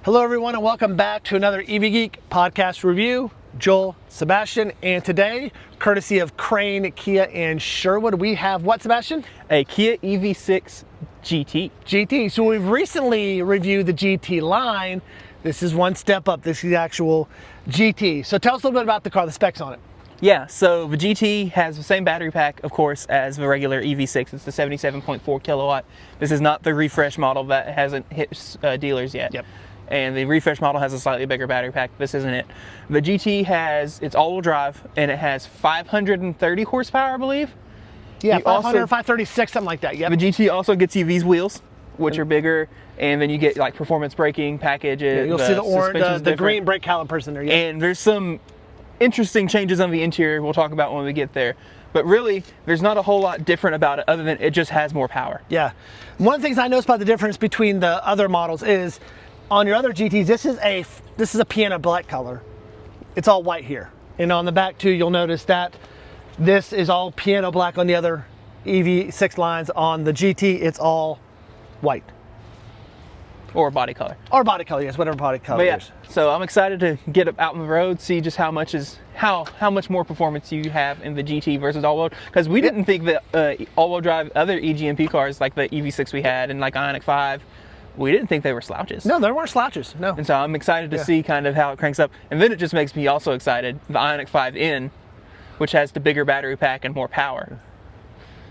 Hello everyone and welcome back to another EV Geek podcast review. Joel, Sebastian, and today, courtesy of Crane, Kia, and Sherwood, we have what, Sebastian? A Kia EV6 GT. GT. So we've recently reviewed the GT line. This is one step up. This is the actual GT. So tell us a little bit about the car, the specs on it. Yeah, so the GT has the same battery pack, of course, as the regular EV6. It's the 77.4 kilowatt. This is not the refresh model that hasn't hit dealers yet. Yep. And the refresh model has a slightly bigger battery pack. This isn't it. The GT it's all-wheel drive, and it has 530 horsepower, I believe. Yeah, 500, 536, something like that. Yep. The GT also gets you these wheels, which are bigger, and then you get like performance braking packages. Yeah, you'll see the orange, the green brake calipers in there. Yeah. And there's some interesting changes on the interior we'll talk about when we get there. But really, there's not a whole lot different about it other than it just has more power. Yeah. One of the things I noticed about the difference between the other models is on your other GTs, this is a piano black color. It's all white here. And on the back too, you'll notice that this is all piano black on the other EV6 lines. On the GT, it's all white. Or body color. Or body color, yes, whatever body color but yeah, is. So I'm excited to get out on the road, see just how much more performance you have in the GT versus all-wheel. Because we didn't think that all-wheel drive other EGMP cars like the EV6 we had and like Ioniq 5, we didn't think they were slouches. No, they weren't slouches, no. And so I'm excited to see kind of how it cranks up. And then it just makes me also excited, the Ioniq 5N, which has the bigger battery pack and more power.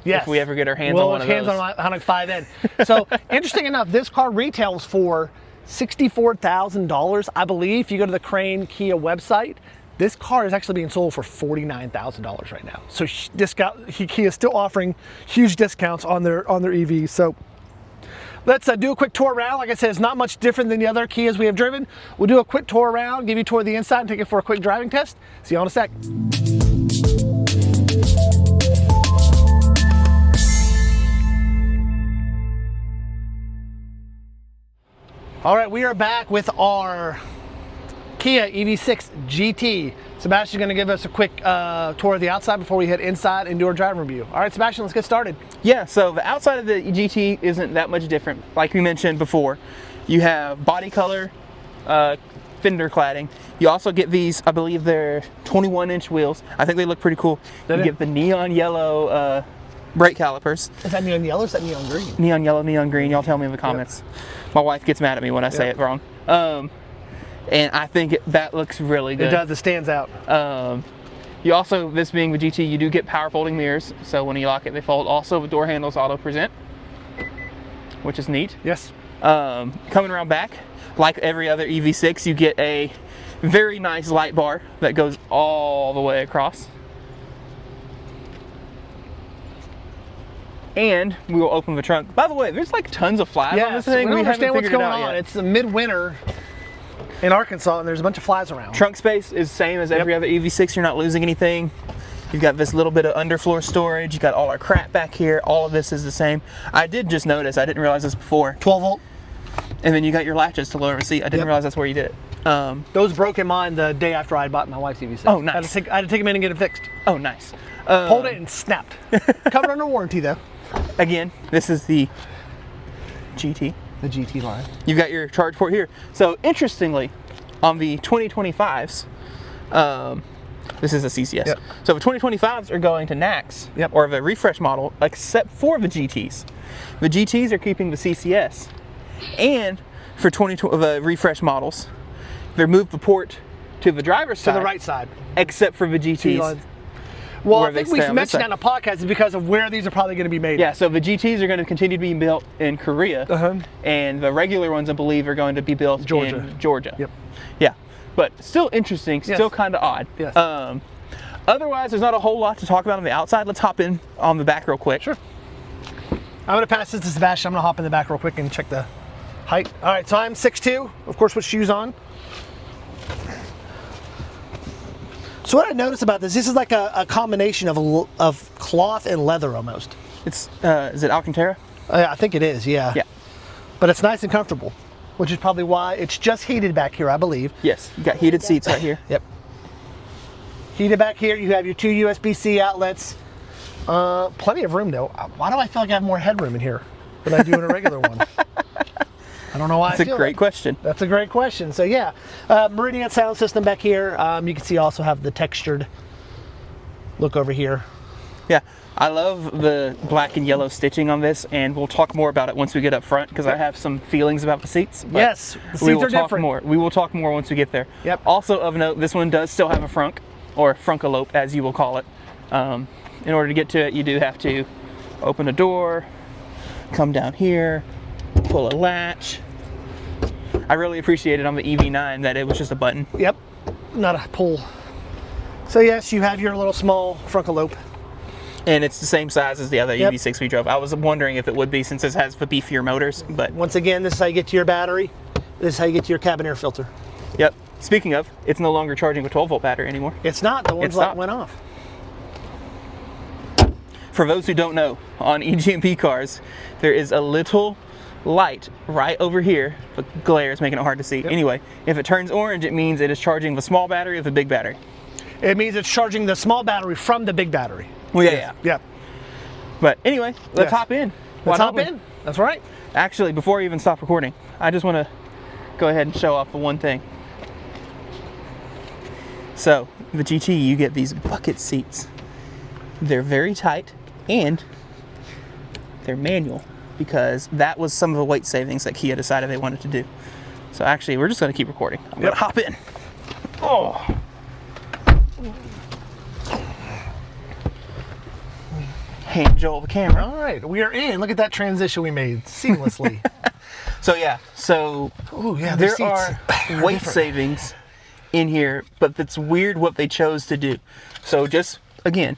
Yes. If we ever get our hands on one of those. Hands on Ioniq 5N. So, interesting enough, this car retails for $64,000, I believe. If you go to the Crane Kia website, this car is actually being sold for $49,000 right now. So Kia is still offering huge discounts on their EVs. So let's do a quick tour around. Like I said, it's not much different than the other Kias we have driven. We'll do a quick tour around, give you a tour of the inside, and take it for a quick driving test. See you in a sec. All right, we are back with our Kia EV6 GT. Sebastian's gonna give us a quick tour of the outside before we head inside and do our driving review. All right, Sebastian, let's get started. Yeah, so the outside of the GT isn't that much different. Like we mentioned before, you have body color, fender cladding. You also get these, I believe they're 21-inch wheels. I think they look pretty cool. You get the neon yellow brake calipers. Is that neon yellow or is that neon green? Neon yellow, neon green. Y'all tell me in the comments. Yep. My wife gets mad at me when I say it wrong. And I think that looks really good. It does, it stands out. You also, this being the GT, you do get power folding mirrors. So when you lock it, they fold. Also, the door handles auto present, which is neat. Yes. Coming around back, like every other EV6, you get a very nice light bar that goes all the way across. And we will open the trunk. By the way, there's like tons of flies on this thing. We don't understand what's going on. Yet. It's the midwinter in Arkansas, and there's a bunch of flies around. Trunk space is the same as every other EV6. You're not losing anything. You've got this little bit of underfloor storage. You've got all our crap back here. All of this is the same. I did just notice, I didn't realize this before. 12 volt. And then you got your latches to lower the seat. I didn't realize that's where you did it. Those broke in mine the day after I bought my wife's EV6. Oh, nice. I had to take them in and get it fixed. Oh, nice. Pulled it and snapped. Covered under warranty though. Again, this is the GT. The GT line. You've got your charge port here. So interestingly, on the 2025s, this is a CCS. Yep. So the 2025s are going to NACS, or the refresh model, except for the GTs. The GTs are keeping the CCS. And for the refresh models, they moved the port to the driver's side. To the right side. Except for the GTs. Well, I think we've mentioned on the podcast is because of where these are probably going to be made. Yeah, so the GTs are going to continue to be built in Korea, and the regular ones, I believe, are going to be built in Georgia. Yep. Yeah, but still interesting, still kind of odd. Yes. Otherwise, there's not a whole lot to talk about on the outside. Let's hop in on the back real quick. Sure. I'm going to pass this to Sebastian. I'm going to hop in the back real quick and check the height. All right, so I'm 6'2", of course, with shoes on. So what I noticed about this is like a combination of cloth and leather almost. It's, is it Alcantara? I think it is, yeah. Yeah. But it's nice and comfortable, which is probably why it's just heated back here, I believe. Yes, you got heated seats right here. Yep. Heated back here, you have your 2 USB-C outlets. Plenty of room though. Why do I feel like I have more headroom in here than I do in a regular one? I don't know why. That's a great question. That's a great question. So yeah, Meridian sound system back here. You can see also have the textured look over here. Yeah, I love the black and yellow stitching on this, and we'll talk more about it once we get up front because I have some feelings about the seats. Yes, the seats are different. We will talk more once we get there. Yep. Also of note, this one does still have a frunk, or frunkalope as you will call it. In order to get to it, you do have to open a door, come down here, pull a latch. I really appreciated on the EV9 that it was just a button. Yep, not a pull. So yes, you have your little small frunkalope. And it's the same size as the other EV6 we drove. I was wondering if it would be since this has the beefier motors, but... Once again, this is how you get to your battery. This is how you get to your cabin air filter. Yep. Speaking of, it's no longer charging a 12-volt battery anymore. It's not. The ones that went off. For those who don't know, on EGMP cars, there is a little light right over here. The glare is making it hard to see. Yep. Anyway, if it turns orange, it means it is charging the small battery or the big battery. It means it's charging the small battery from the big battery. Well, yeah. But anyway, let's hop in. Let's hop in. That's right. Actually, before I even stop recording, I just want to go ahead and show off the one thing. So, the GT, you get these bucket seats. They're very tight and they're manual because that was some of the weight savings that Kia decided they wanted to do. So actually, we're just going to keep recording. I'm going to hop in. Oh. Hand Joel the camera. All right, we are in. Look at that transition we made seamlessly. So yeah, there are weight savings in here, but it's weird what they chose to do. So just again,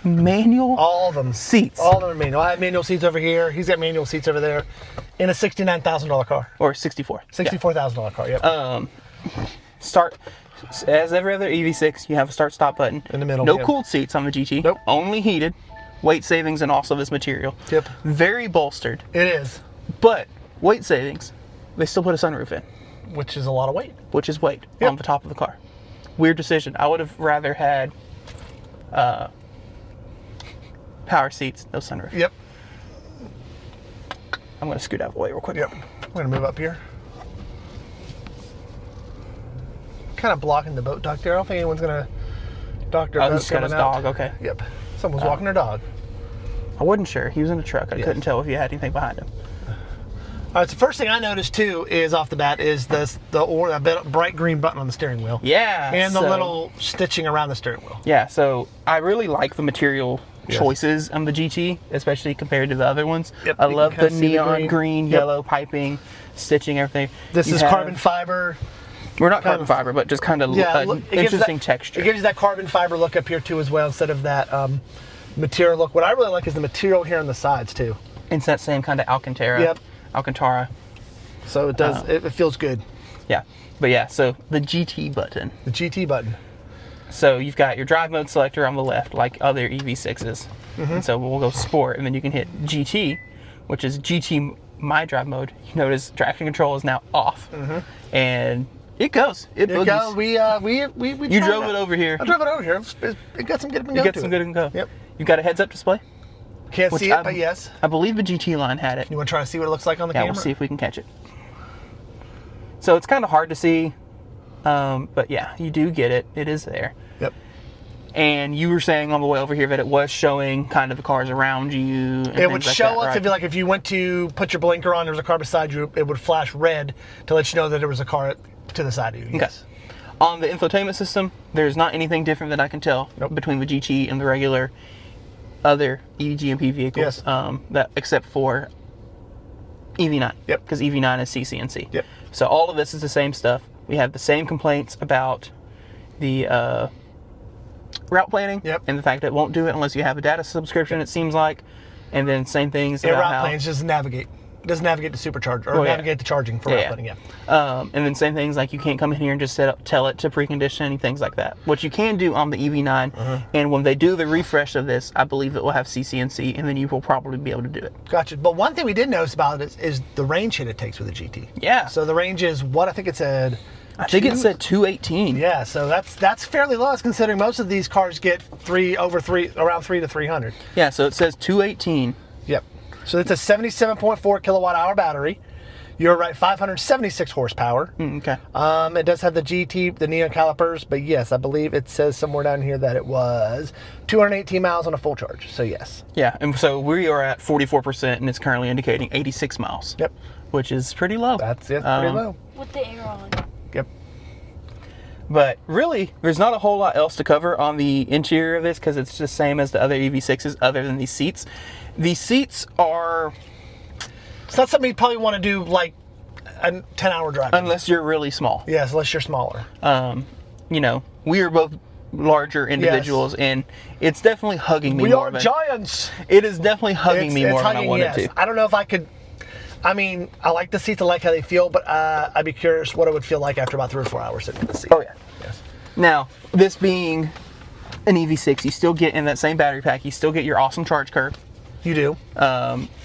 manual. All of them seats. All of them are manual. I have manual seats over here. He's got manual seats over there, in a $69,000 car or $64,000 car. Yep. Start. As every other EV6, you have a start-stop button. In the middle. No cooled seats on the GT. Nope. Only heated. Weight savings and also this material. Yep. Very bolstered. It is. But weight savings, they still put a sunroof in. Which is a lot of weight. Which is weight on the top of the car. Weird decision. I would have rather had power seats, no sunroof. Yep. I'm going to scoot out of the way real quick. Yep. We're going to move up here. Kind of blocking the boat dock there. I don't think anyone's going to dock their boat. He's got his dog, okay. Yep. Someone's walking their dog. I wasn't sure. He was in a truck. I couldn't tell if you had anything behind him. All right, so the first thing I noticed too is off the bat is the bright green button on the steering wheel. Yeah. And the little stitching around the steering wheel. Yeah, so I really like the material choices on the GT, especially compared to the other ones. Yep, I love the neon green, yellow piping, stitching, everything. This is carbon fiber. We're not carbon fiber, but just kind of interesting texture. It gives you that carbon fiber look up here too as well, instead of that material look. What I really like is the material here on the sides too. It's that same kind of Alcantara. So it does. It feels good. Yeah, but yeah. So the GT button. The GT button. So you've got your drive mode selector on the left, like other EV6s. And so we'll go Sport, and then you can hit GT, which is GT My Drive mode. You notice traction control is now off, and it goes. It goes. We you drove it over here. I drove it over here. It got some good and go. You got some good and go. Yep. You've got a heads-up display. Can't see it, but yes. I believe the GT line had it. You want to try to see what it looks like on the camera? Yeah, we'll see if we can catch it. So it's kind of hard to see, but yeah, you do get it. It is there. Yep. And you were saying on the way over here that it was showing kind of the cars around you. And it would show us right? if you went to put your blinker on, there was a car beside you, it would flash red to let you know that there was a car to the side of you. Yes. Okay. On the infotainment system, there's not anything different that I can tell between the GT and the regular other EGMP vehicles, except for EV9. Yep. Because EV9 is CCNC. Yep. So all of this is the same stuff. We have the same complaints about the route planning and the fact that it won't do it unless you have a data subscription, it seems like. And then same things about route plans just navigate. It doesn't navigate the supercharger or navigate the charging for route planning. And then same things like you can't come in here and just tell it to precondition any things like that. What you can do on the EV9, and when they do the refresh of this, I believe it will have CCNC, and then you will probably be able to do it. Gotcha. But one thing we did notice about it is the range hit it takes with the GT. Yeah. So the range is what I think it said. I think it said 218. Yeah, so that's fairly low considering most of these cars get around 3 to 300. Yeah, so it says 218. Yep. So it's a 77.4 kilowatt hour battery. You're right, 576 horsepower. Okay. It does have the GT, the neon calipers, but yes, I believe it says somewhere down here that it was 218 miles on a full charge. So yes. Yeah, and so we are at 44%, and it's currently indicating 86 miles. Yep. Which is pretty low. That's pretty low. With the air on. Yep. But really, there's not a whole lot else to cover on the interior of this because it's the same as the other EV6s other than these seats. These seats are... It's not something you probably want to do like a 10-hour drive. Unless you're really small. Yes, unless you're smaller. You know, we are both larger individuals, and it's definitely hugging me We more are than... giants. It is definitely hugging me more than I wanted to. I don't know if I could... I mean, I like the seats, I like how they feel, but I'd be curious what it would feel like after about 3 or 4 hours sitting in the seat. Oh, yeah. Yes. Now, this being an EV6, you still get in that same battery pack, you still get your awesome charge curve. You do.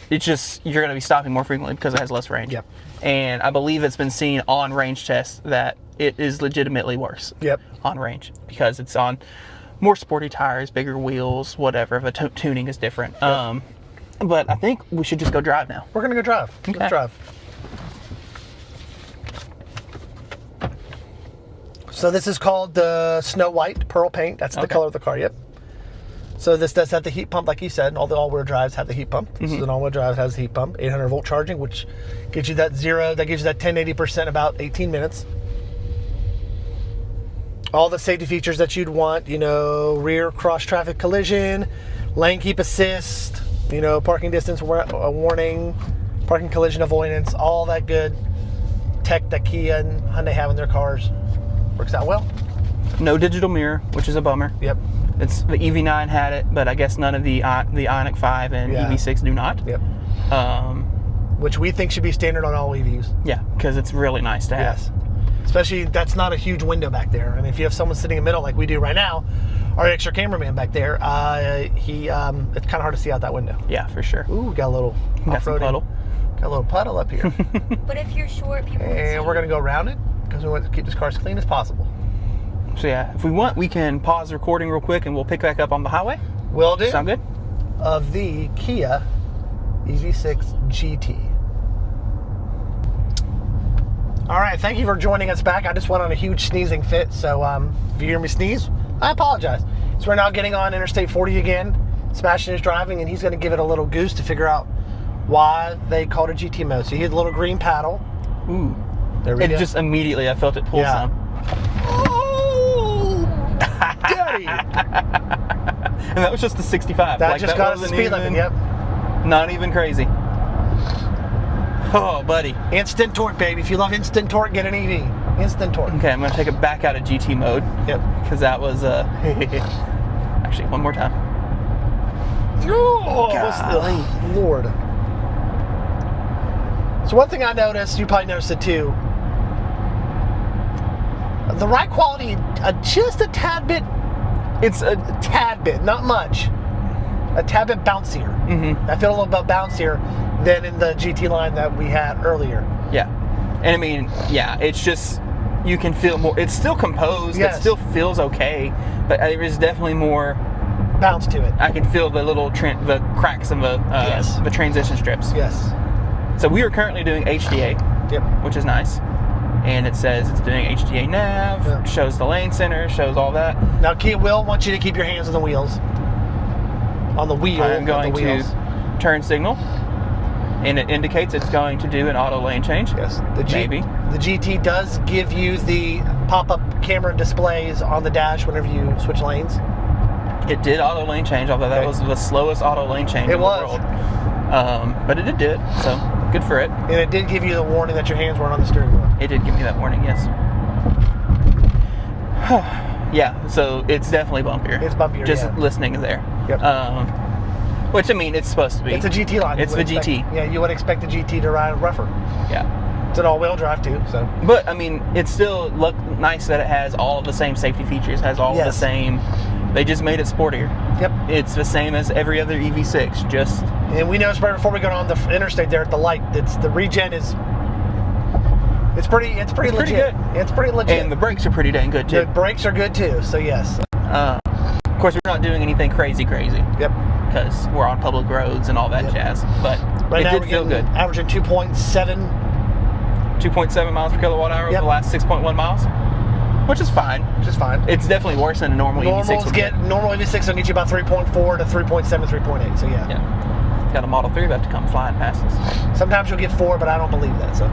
It's just, you're going to be stopping more frequently because it has less range. Yep. And I believe it's been seen on range tests that it is legitimately worse. Yep. On range because it's on more sporty tires, bigger wheels, whatever. The tuning is different. Yep. But I think we should just go drive now. We're going to go drive. Okay. Let's drive. So this is called the Snow White Pearl Paint. That's the color of the car, yep. So this does have the heat pump, like you said. All the all-wheel drives have the heat pump. This is an all-wheel drive that has the heat pump. 800-volt charging, which gives you that gives you that 1080% about 18 minutes. All the safety features that you'd want, you know, rear cross-traffic collision, lane keep assist, you know, parking distance warning, parking collision avoidance, all that good tech that Kia and Hyundai have in their cars. Works out well. No digital mirror, which is a bummer. Yep. It's the EV9 had it, but I guess none of the Ioniq 5 and EV6 do not. Yep. Which we think should be standard on all EVs. Yeah, because it's really nice to have. Yes. Especially, that's not a huge window back there. And if you have someone sitting in the middle like we do right now, our extra cameraman back there, it's kind of hard to see out that window. Yeah, for sure. Ooh, we got a little off-roading. Puddle. Got a little puddle up here. But if you're short, people And we're going to go around it because we want to keep this car as clean as possible. So yeah, if we want, we can pause the recording real quick and we'll pick back up on the highway. Will do. Sound good? Of the Kia EV6 GT. All right, thank you for joining us back. I just went on a huge sneezing fit, so if you hear me sneeze, I apologize. So we're now getting on Interstate 40 again. Sebastian is driving, and he's going to give it a little goose to figure out why they called it GT mode. So you hit the little green paddle. Ooh. There we And go. just immediately I felt it pull some. Oh, daddy! And that was just the 65. That just got us the speed limit, yep. Not even crazy. Oh, buddy. Instant torque, baby. If you love instant torque, get an EV. Instant torque. Okay, I'm going to take it back out of GT mode. Yep. Because that was, actually, one more time. Oh, Lord. So one thing I noticed, you probably noticed it too, the ride quality, just a tad bit, it's a tad bit, not much, a tad bit bouncier. Mm-hmm. I feel a little bit bouncier than in the GT line that we had earlier. Yeah. And I mean, yeah, it's just, you can feel more, it's still composed, Yes. It still feels okay, but there is definitely more bounce to it. I can feel the little the cracks in the transition strips. Yes. So we are currently doing HDA, Yep. which is nice. And it says it's doing HDA nav, Yeah. shows the lane center, shows all that. Now Kia will want you to keep your hands on the wheels. On the wheel. I'm going the wheels. to turn signal, and it indicates it's going to do an auto lane change. Yes. Maybe. The GT does give you the pop-up camera displays on the dash whenever you switch lanes. It did auto lane change, although that was the slowest auto lane change in the world. But it did do it, so good for it. And it did give you the warning that your hands weren't on the steering wheel. It did give me that warning, yes. Yeah, so it's definitely bumpier. It's bumpier, Just yeah. listening there. Yep. Which, I mean, it's supposed to be. It's a GT line. It's the GT. Yeah, you would expect the GT to ride rougher. Yeah. It's an all-wheel drive too, so. But I mean, it still look nice that it has all of the same safety features, has all of the same. They just made it sportier. Yep. It's the same as every other EV6, just. And we noticed right before we got on the interstate there at the light, the regen is. It's pretty legit. Good. It's pretty legit. And the brakes are pretty dang good too. The brakes are good too, so yes. Of course, we're not doing anything crazy. Yep. Because we're on public roads and all that jazz. But Right it now did we're feel getting good. Averaging 2.7 2.7 miles per kilowatt hour over the last 6.1 miles, which is fine. It's definitely worse than a normal EV6 would get. Normal EV6 will get you about 3.4 to 3.7, 3.8. So yeah. Got a Model 3 about to come flying past us. Sometimes you'll get 4, but I don't believe that. So.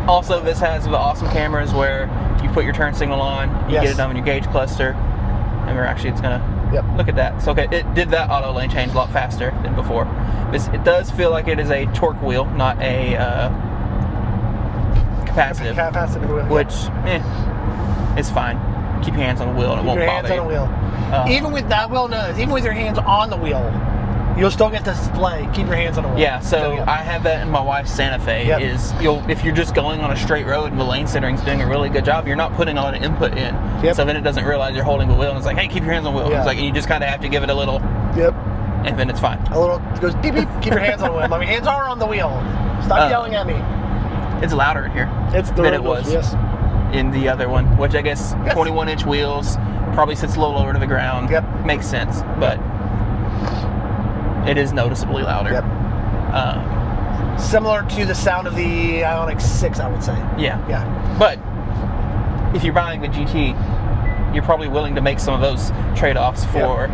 Also, this has the awesome cameras where you put your turn signal on, you get it done in your gauge cluster, and it's gonna look at that. So okay, it did that auto lane change a lot faster than before. It does feel like it is a torque wheel, not a capacitive. Capacitive wheel. Which, it's fine. Keep your hands on the wheel and it won't bother you. Keep your hands on the wheel. Even with that wheel, even with your hands on the wheel, you'll still get the display. Keep your hands on the wheel. Yeah, so I have that in my wife's Santa Fe. If you're just going on a straight road and the lane centering's doing a really good job, you're not putting a lot of input in. So then it doesn't realize you're holding the wheel and it's like, hey, keep your hands on the wheel. It's like, and you just kind of have to give it a little. And then it's fine. A little, it goes beep beep. Keep your hands on the wheel. My hands are on the wheel. Stop yelling at me. It's louder in here than it was in the other one, which I guess 21-inch wheels, probably sits a little lower to the ground. Makes sense, but it is noticeably louder. Similar to the sound of the Ioniq 6, I would say. But if you're buying the GT, you're probably willing to make some of those trade-offs for...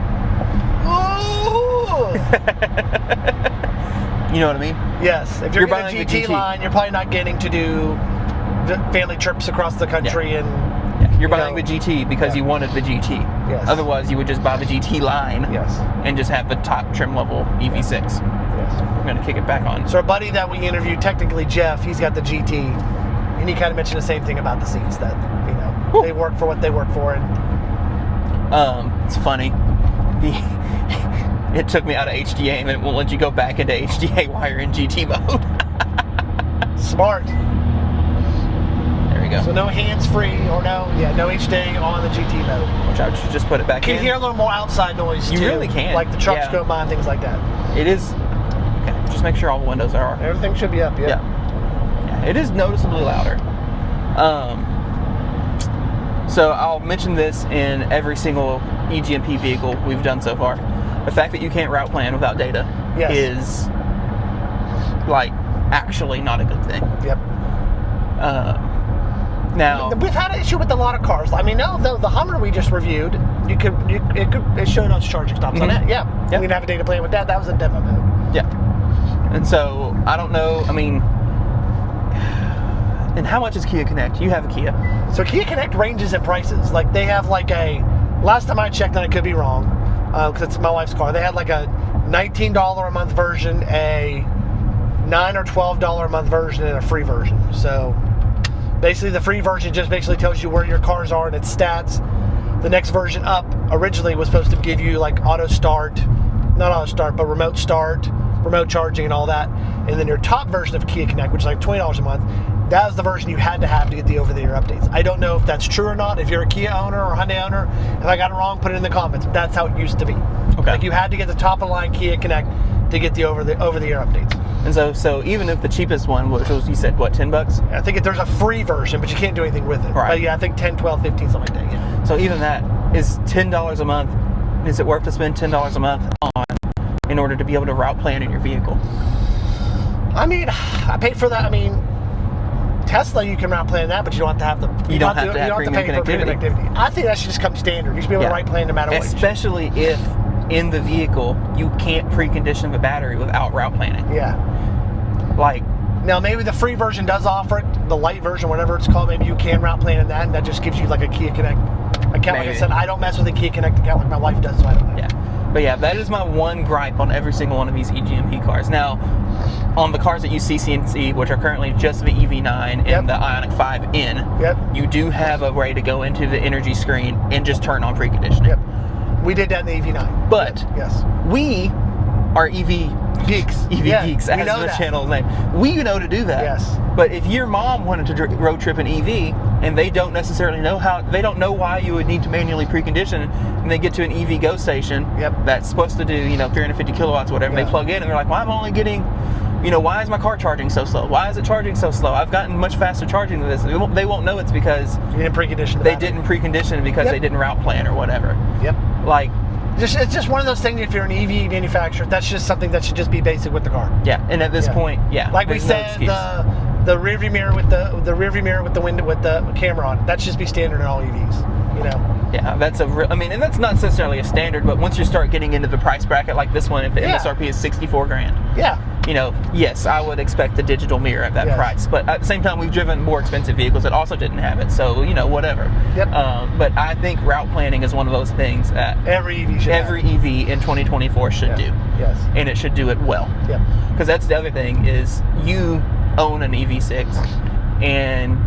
You know what I mean? Yes. If you're buying the GT line, you're probably not getting to do the family trips across the country and... You're buying the GT because you wanted the GT. Otherwise, you would just buy the GT line and just have the top trim level EV6. I'm going to kick it back on. So our buddy that we interviewed, technically Jeff, he's got the GT, and he kind of mentioned the same thing about the seats, that, they work for what they work for. And it's funny. It took me out of HDA and it won't let you go back into HDA while you're in GT mode. Smart. There we go. So no hands-free or no HDA on the GT mode. Which I should just put it back in. You can hear a little more outside noise too. You really can. Like the trucks go by and things like that. It is. Okay, just make sure all the windows are. Everything should be up, Yeah, it is noticeably louder. So I'll mention this in every single eGMP vehicle we've done so far. The fact that you can't route plan without data is actually not a good thing. Now we've had an issue with a lot of cars. I mean, the Hummer we just reviewed, it showed us charging stops on it. We didn't have a data plan with that. That was a demo mode. And so I don't know. I mean, and how much is Kia Connect? You have a Kia. So Kia Connect ranges in prices. Like they have last time I checked, and I could be wrong, because it's my wife's car. They had a $19 a month version, a $9 or $12 a month version, and a free version. So basically, the free version just basically tells you where your cars are and its stats. The next version up originally was supposed to give you not auto start, but remote start, remote charging, and all that. And then your top version of Kia Connect, which is $20 a month, that was the version you had to have to get the over-the-air updates. I don't know if that's true or not. If you're a Kia owner or Hyundai owner, if I got it wrong, put it in the comments. That's how it used to be. You had to get the top-of-the-line Kia Connect to get the over-the-air updates. And so even if the cheapest one, which was, you said, what, $10? I think there's a free version, but you can't do anything with it. But I think 10, 12, 15, something like that. So even that is $10 a month. Is it worth to spend $10 a month on in order to be able to route plan in your vehicle? I mean, I paid for that. I mean, Tesla, you can route plan that, but you don't have to have the. You don't have to have premium connectivity. I think that should just come standard. You should be able to route plan no matter what. Especially if in the vehicle you can't precondition the battery without route planning. Now maybe the free version does offer it, the light version, whatever it's called. Maybe you can route plan in that, and that just gives you a Kia Connect account. Maybe. Like I said, I don't mess with a Kia Connect account like my wife does, so I don't know. But that is my one gripe on every single one of these eGMP cars. Now, on the cars that you see, which are currently just the EV9 and the Ioniq 5N, you do have a way to go into the energy screen and just turn on preconditioning. We did that in the EV9. But we are EV geeks, as the channel's name. We know to do that. But if your mom wanted to road trip an EV and they don't necessarily know they don't know why you would need to manually precondition, and they get to an EV Go station that's supposed to do 350 kilowatts, whatever, they plug in and they're like, well, I'm only getting, why is my car charging so slow? Why is it charging so slow? I've gotten much faster charging than this. They won't know it's because you didn't precondition. They didn't precondition because they didn't route plan or whatever. It's just one of those things. If you're an EV manufacturer, that's just something that should just be basic with the car. And at this point, like we said, the rear view mirror with the rear view mirror with the window with the camera on. That should just be standard in all EVs. You know. Yeah, that's I mean, and that's not necessarily a standard, but once you start getting into the price bracket like this one, if the MSRP is 64 grand. Yeah. You know, yes, I would expect a digital mirror at that price. But at the same time, we've driven more expensive vehicles that also didn't have it. So, you know, whatever. Yep. But I think route planning is one of those things that every EV should every EV in 2024 should do. Yes. And it should do it well. Yep. Because that's the other thing is you own an EV6, and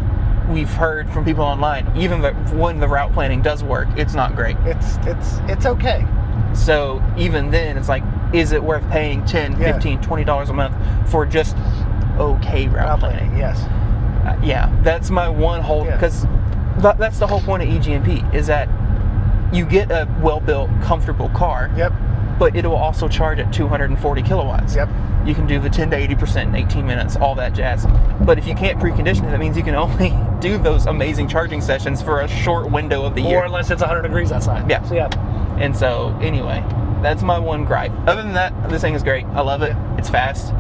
we've heard from people online, even when the route planning does work, it's not great. It's okay. So even then, it's like, is it worth paying $10, $15, $20 a month for just okay route planning? Yes. Yeah, that's my one whole, because that's the whole point of EGMP, is that you get a well-built, comfortable car. Yep. But it will also charge at 240 kilowatts. Yep. You can do the 10 to 80% in 18 minutes, all that jazz. But if you can't precondition it, that means you can only do those amazing charging sessions for a short window of the year. Or unless it's 100 degrees outside. Yeah. So, yeah. And so, anyway, that's my one gripe. Other than that, this thing is great. I love it. Yeah. It's fast.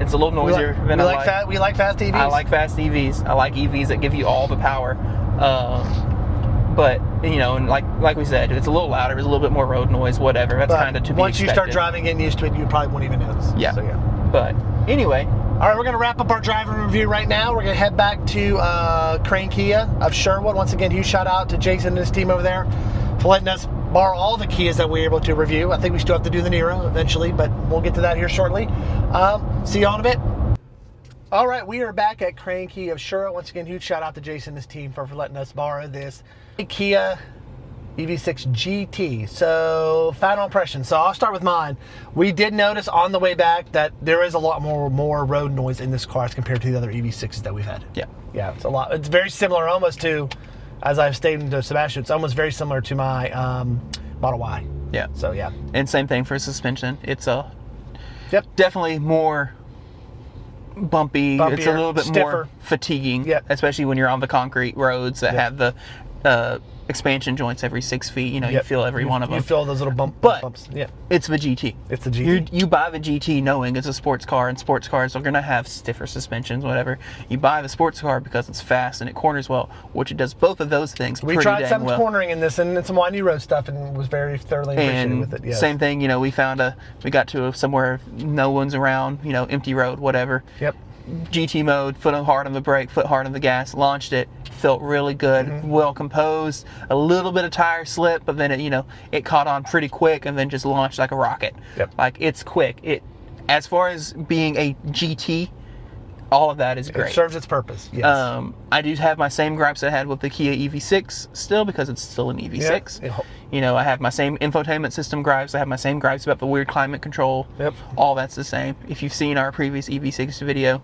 It's a little noisier than I like. We like fast EVs. I like fast EVs. I like EVs that give you all the power. But, you know, and like we said, it's a little louder, there's a little bit more road noise, whatever. That's kind of to be once you start expected. driving, getting used to it, you probably won't even notice. Yeah. So, yeah. But anyway. All right, we're going to wrap up our driver review right now. We're going to head back to Crane Kia of Sherwood. Once again, huge shout out to Jason and his team over there for letting us borrow all the Kias that we were able to review. I think we still have to do the Niro eventually, but we'll get to that here shortly. See you all in a bit. All right, we are back at Crane Kia of Sherwood. Once again, huge shout out to Jason and his team for letting us borrow this Kia EV6 GT. So, final impression. So I'll start with mine. We did notice on the way back that there is a lot more road noise in this car as compared to the other EV6s that we've had. Yeah. Yeah, it's a lot. It's very similar almost to, as I've stated to Sebastian, it's almost very similar to my Model Y. Yeah. So, yeah. And same thing for suspension. It's definitely more bumpy. Bumpier, it's a little bit stiffer. more fatiguing, Yep. especially when you're on the concrete roads that have the expansion joints every 6 feet. You know, you feel every one of them. You feel those little bumps. Yeah. It's the GT. It's the GT. You buy the GT knowing it's a sports car, and sports cars are going to have stiffer suspensions, whatever. You buy the sports car because it's fast and it corners well, which it does both of those things pretty dang well. We tried some cornering in this and some windy road stuff and was very thoroughly appreciated with it. Yes. Same thing, you know, we got to somewhere no one's around, you know, empty road, whatever. Yep. GT mode, foot hard on the brake, foot hard on the gas, launched it, felt really good, well composed, a little bit of tire slip, but then it caught on pretty quick and then just launched like a rocket. Yep. Like, it's quick. As far as being a GT, all of that is great. It serves its purpose. Yes. I do have my same gripes I had with the Kia EV6 still, because it's still an EV6. Yep. You know, I have my same infotainment system gripes. I have my same gripes about the weird climate control. Yep. All that's the same. If you've seen our previous EV6 video,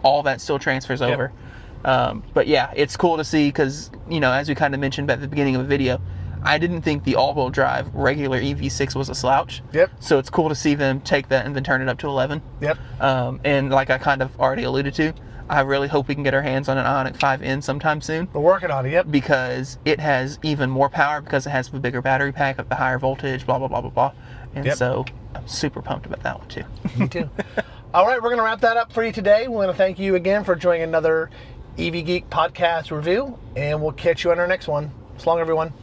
all that still transfers over. But yeah, it's cool to see because, you know, as we kind of mentioned at the beginning of the video, I didn't think the all-wheel drive regular EV6 was a slouch. Yep. So it's cool to see them take that and then turn it up to 11. Yep. And like I kind of already alluded to, I really hope we can get our hands on an Ioniq 5N sometime soon. We're working on it, yep. Because it has even more power because it has the bigger battery pack at the higher voltage, blah, blah, blah, blah, blah. And so I'm super pumped about that one too. Me too. All right, we're going to wrap that up for you today. We want to thank you again for joining another EV Geek podcast review, and we'll catch you on our next one. So long, everyone.